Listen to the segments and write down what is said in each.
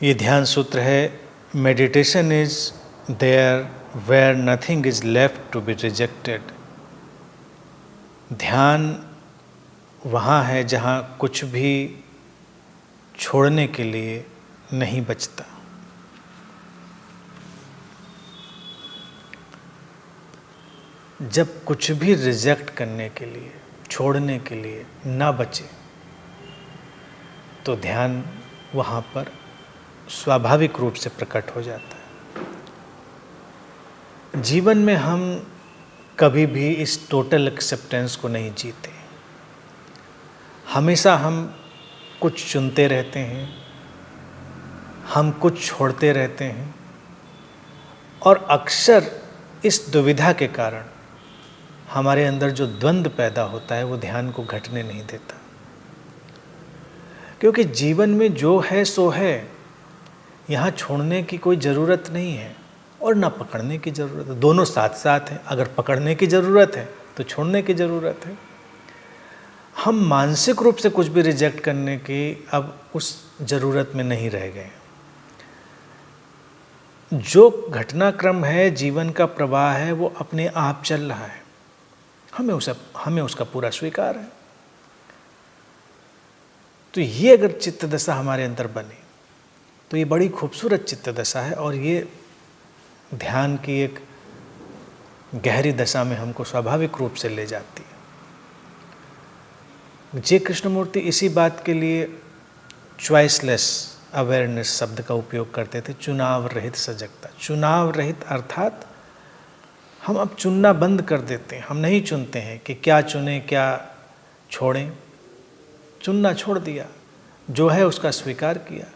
ये ध्यान सूत्र है, meditation is there where nothing is left to be rejected. ध्यान वहाँ है जहाँ कुछ भी छोड़ने के लिए नहीं बचता। जब कुछ भी रिजेक्ट करने के लिए, छोड़ने के लिए ना बचे, तो ध्यान वहाँ पर स्वाभाविक रूप से प्रकट हो जाता है। जीवन में हम कभी भी इस टोटल एक्सेप्टेंस को नहीं जीते। हमेशा हम कुछ चुनते रहते हैं, हम कुछ छोड़ते रहते हैं, और अक्सर इस दुविधा के कारण हमारे अंदर जो द्वंद्व पैदा होता है वो ध्यान को घटने नहीं देता। क्योंकि जीवन में जो है सो है, यहाँ छोड़ने की कोई ज़रूरत नहीं है और ना पकड़ने की ज़रूरत है। दोनों साथ साथ हैं। अगर पकड़ने की ज़रूरत है तो छोड़ने की ज़रूरत है। हम मानसिक रूप से कुछ भी रिजेक्ट करने की अब उस ज़रूरत में नहीं रह गए। जो घटनाक्रम है, जीवन का प्रवाह है, वो अपने आप चल रहा है। हमें उसका पूरा स्वीकार है। तो ये अगर चित्त दशा हमारे अंदर बने तो ये बड़ी खूबसूरत चित्त दशा है, और ये ध्यान की एक गहरी दशा में हमको स्वाभाविक रूप से ले जाती है। जे कृष्णमूर्ति इसी बात के लिए चॉइसलेस अवेयरनेस शब्द का उपयोग करते थे। चुनाव रहित सजगता। चुनाव रहित अर्थात हम अब चुनना बंद कर देते हैं। हम नहीं चुनते हैं कि क्या चुनें क्या छोड़ें। चुनना छोड़ दिया, जो है उसका स्वीकार किया।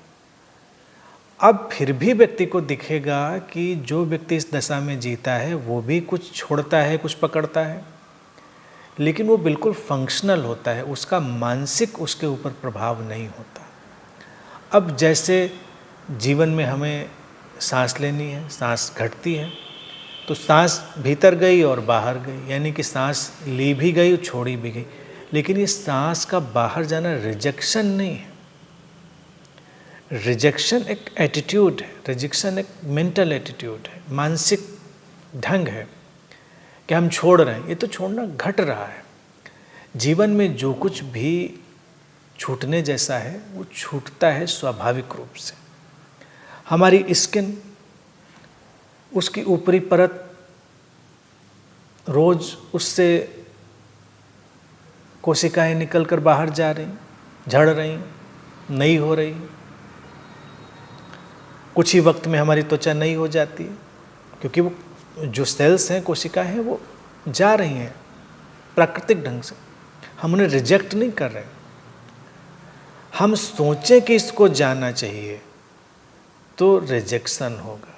अब फिर भी व्यक्ति को दिखेगा कि जो व्यक्ति इस दशा में जीता है वो भी कुछ छोड़ता है, कुछ पकड़ता है, लेकिन वो बिल्कुल फंक्शनल होता है। उसका मानसिक उसके ऊपर प्रभाव नहीं होता। अब जैसे जीवन में हमें सांस लेनी है, सांस घटती है, तो सांस भीतर गई और बाहर गई, यानी कि सांस ली भी गई, छोड़ी भी गई। लेकिन ये सांस का बाहर जाना रिजेक्शन नहीं है। रिजेक्शन एक एटीट्यूड है, रिजेक्शन एक मेंटल एटीट्यूड है, मानसिक ढंग है कि हम छोड़ रहे हैं। ये तो छोड़ना घट रहा है। जीवन में जो कुछ भी छूटने जैसा है वो छूटता है स्वाभाविक रूप से। हमारी स्किन, उसकी ऊपरी परत रोज उससे कोशिकाएं निकल कर बाहर जा रही, झड़ रही, नई हो रही। कुछ ही वक्त में हमारी त्वचा नई हो जाती है, क्योंकि वो जो सेल्स हैं, कोशिकाएं हैं, वो जा रही हैं प्राकृतिक ढंग से। हम उन्हें रिजेक्ट नहीं कर रहे। हम सोचें कि इसको जाना चाहिए तो रिजेक्शन होगा।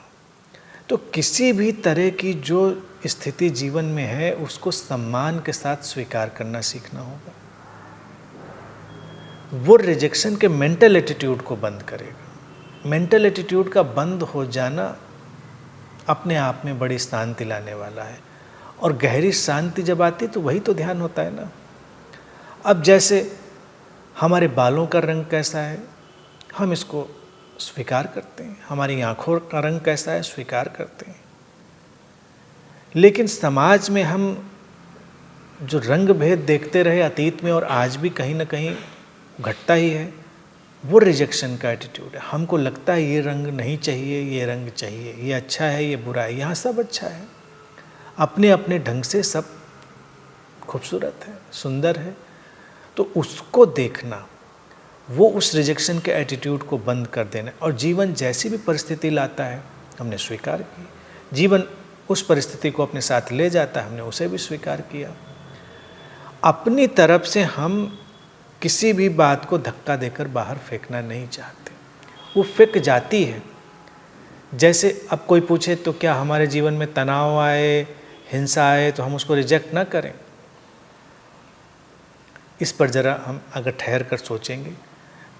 तो किसी भी तरह की जो स्थिति जीवन में है उसको सम्मान के साथ स्वीकार करना सीखना होगा। वो रिजेक्शन के मेंटल एटीट्यूड को बंद करेगा। मेंटल एटीट्यूड का बंद हो जाना अपने आप में बड़ी शांति लाने वाला है, और गहरी शांति जब आती तो वही तो ध्यान होता है ना। अब जैसे हमारे बालों का रंग कैसा है, हम इसको स्वीकार करते हैं। हमारी आँखों का रंग कैसा है, स्वीकार करते हैं। लेकिन समाज में हम जो रंग भेद देखते रहे अतीत में और आज भी कहीं ना कहीं घटता ही है, वो रिजेक्शन का एटीट्यूड है। हमको लगता है ये रंग नहीं चाहिए, ये रंग चाहिए, ये अच्छा है, ये बुरा है। यहाँ सब अच्छा है, अपने अपने ढंग से सब खूबसूरत है, सुंदर है। तो उसको देखना, वो उस रिजेक्शन के एटीट्यूड को बंद कर देना। और जीवन जैसी भी परिस्थिति लाता है हमने स्वीकार की। जीवन उस परिस्थिति को अपने साथ ले जाता है, हमने उसे भी स्वीकार किया। अपनी तरफ से हम किसी भी बात को धक्का देकर बाहर फेंकना नहीं चाहते। वो फेंक जाती है। जैसे अब कोई पूछे तो क्या हमारे जीवन में तनाव आए, हिंसा आए तो हम उसको रिजेक्ट ना करें? इस पर ज़रा हम अगर ठहर कर सोचेंगे,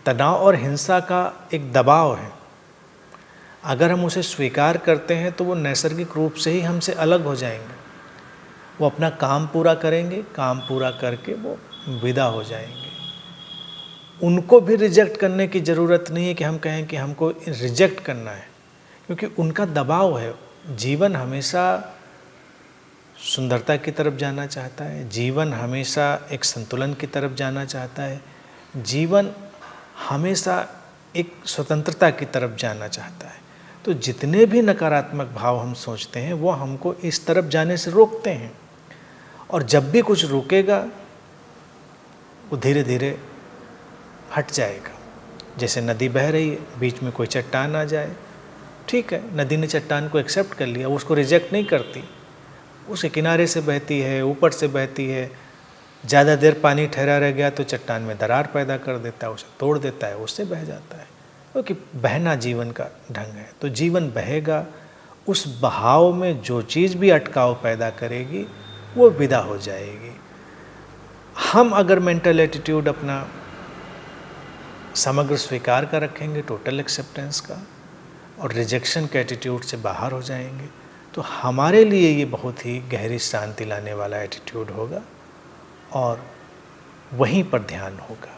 तनाव और हिंसा का एक दबाव है। अगर हम उसे स्वीकार करते हैं तो वो नैसर्गिक रूप से ही हमसे अलग हो जाएंगे। वो अपना काम पूरा करेंगे, काम पूरा करके वो विदा हो जाएंगे। उनको भी रिजेक्ट करने की ज़रूरत नहीं है कि हम कहें कि हमको रिजेक्ट करना है, क्योंकि उनका दबाव है। जीवन हमेशा सुंदरता की तरफ जाना चाहता है, जीवन हमेशा एक संतुलन की तरफ जाना चाहता है, जीवन हमेशा एक स्वतंत्रता की तरफ जाना चाहता है। तो जितने भी नकारात्मक भाव हम सोचते हैं वो हमको इस तरफ जाने से रोकते हैं, और जब भी कुछ रुकेगा वो धीरे धीरे हट जाएगा। जैसे नदी बह रही है, बीच में कोई चट्टान आ जाए, ठीक है, नदी ने चट्टान को एक्सेप्ट कर लिया, उसको रिजेक्ट नहीं करती, उसे किनारे से बहती है, ऊपर से बहती है। ज़्यादा देर पानी ठहरा रह गया तो चट्टान में दरार पैदा कर देता है, उसे तोड़ देता है, उससे बह जाता है, क्योंकि बहना जीवन का ढंग है। तो जीवन बहेगा, उस बहाव में जो चीज़ भी अटकाव पैदा करेगी वो विदा हो जाएगी। हम अगर मेंटल एटीट्यूड अपना समग्र स्वीकार का रखेंगे, टोटल एक्सेप्टेंस का, और रिजेक्शन के एटीट्यूड से बाहर हो जाएंगे, तो हमारे लिए ये बहुत ही गहरी शांति लाने वाला एटीट्यूड होगा और वहीं पर ध्यान होगा।